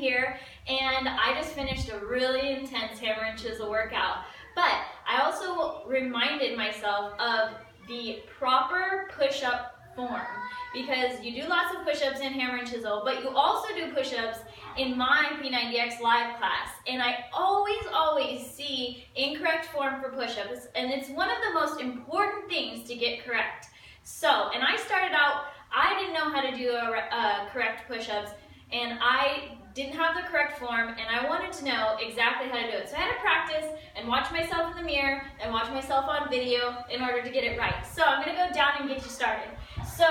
here, and I just finished a really intense hammer and chisel workout. But I also reminded myself of the proper push-up form, because you do lots of push-ups in hammer and chisel, but you also do push-ups in my P90X live class, and I always see incorrect form for push-ups, and it's one of the most important things to get correct. So, and I started out, I didn't know how to do correct push-ups, and I didn't have the correct form, and I wanted to know exactly how to do it. So I had to practice and watch myself in the mirror and watch myself on video in order to get it right. So I'm gonna go down and get you started. So,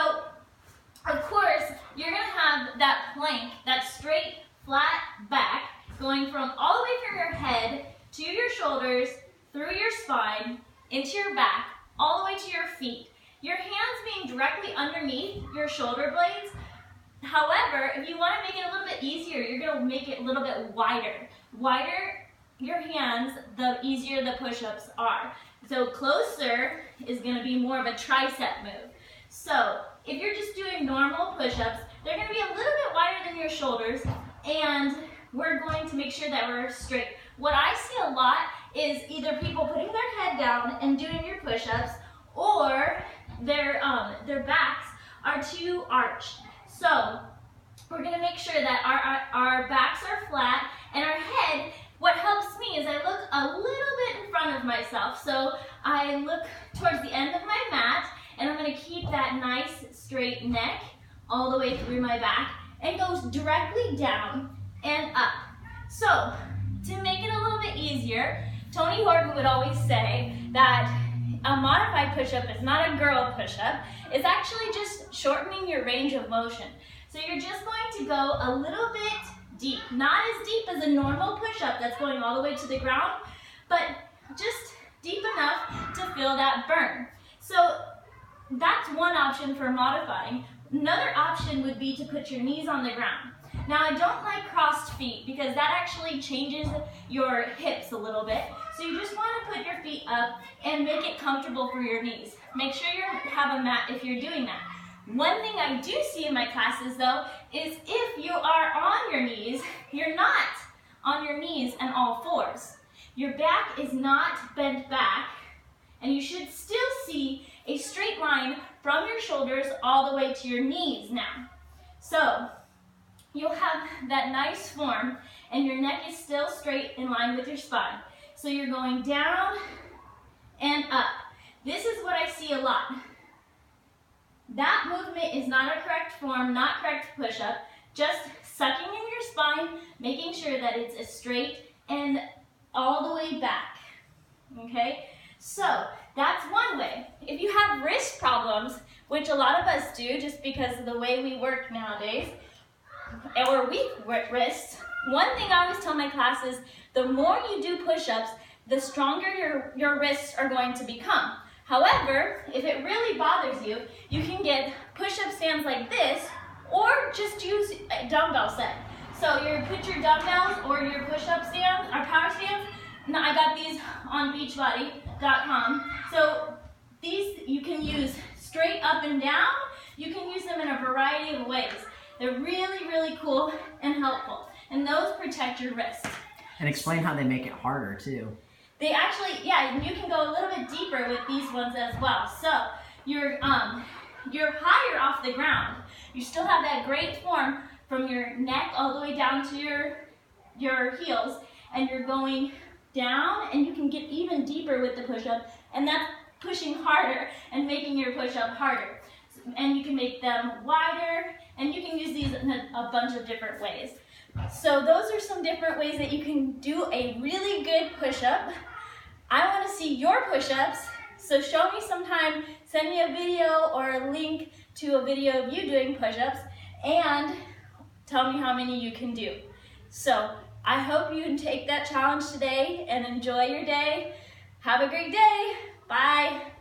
of course, you're gonna have that plank, that straight, flat back, going from all the way from your head to your shoulders, through your spine, into your back, all the way to your feet. Your hands being directly underneath your shoulder blades. However, if you want to make it a little bit easier, you're going to make it a little bit wider. Wider your hands, the easier the push-ups are. So closer is going to be more of a tricep move. So if you're just doing normal push-ups, they're going to be a little bit wider than your shoulders, and we're going to make sure that we're straight. What I see a lot is either people putting their head down and doing your push-ups, or their backs are too arched. So we're going to make sure that our backs are flat, and our head, what helps me is I look a little bit in front of myself. So I look towards the end of my mat, and I'm going to keep that nice straight neck all the way through my back, and goes directly down and up. So to make it a little bit easier, Tony Horton would always say that a modified push-up is not a girl push-up. It's actually just shortening your range of motion. So you're just going to go a little bit deep. Not as deep as a normal push-up that's going all the way to the ground, but just deep enough to feel that burn. So that's one option for modifying. Another option would be to put your knees on the ground. Now, I don't like crossed feet because that actually changes your hips a little bit. So you just want to put your feet up and make it comfortable for your knees. Make sure you have a mat if you're doing that. One thing I do see in my classes though is if you are on your knees, you're not on your knees and all fours. Your back is not bent back, and you should still see a straight line from your shoulders all the way to your knees now. So you'll have that nice form, and your neck is still straight in line with your spine. So you're going down and up. This is what I see a lot. That movement is not a correct form, not correct push-up. Just sucking in your spine, making sure that it's a straight and all the way back. Okay? So that's one way. If you have wrist problems, which a lot of us do just because of the way we work nowadays, or weak wrists, one thing I always tell my classes, the more you do push-ups, the stronger your wrists are going to become. However, if it really bothers you, you can get push-up stands like this, or just use a dumbbell set. So you put your dumbbells or your push-up stands, or power stands. Now I got these on Beachbody.com. So these you can use straight up and down. You can use them in a variety of ways. They're really cool and helpful, and those protect your wrist. And explain how they make it harder too. They actually, yeah, you can go a little bit deeper with these ones as well. So you're higher off the ground. You still have that great form from your neck all the way down to your heels, and you're going down, and you can get even deeper with the push-up, and that's pushing harder and making your push-up harder. And you can make them wider, and you can use these in a bunch of different ways. So those are some different ways that you can do a really good push-up. I want to see your push-ups, so show me sometime, send me a video or a link to a video of you doing push-ups, and tell me how many you can do. So I hope you can take that challenge today and enjoy your day. Have a great day. Bye.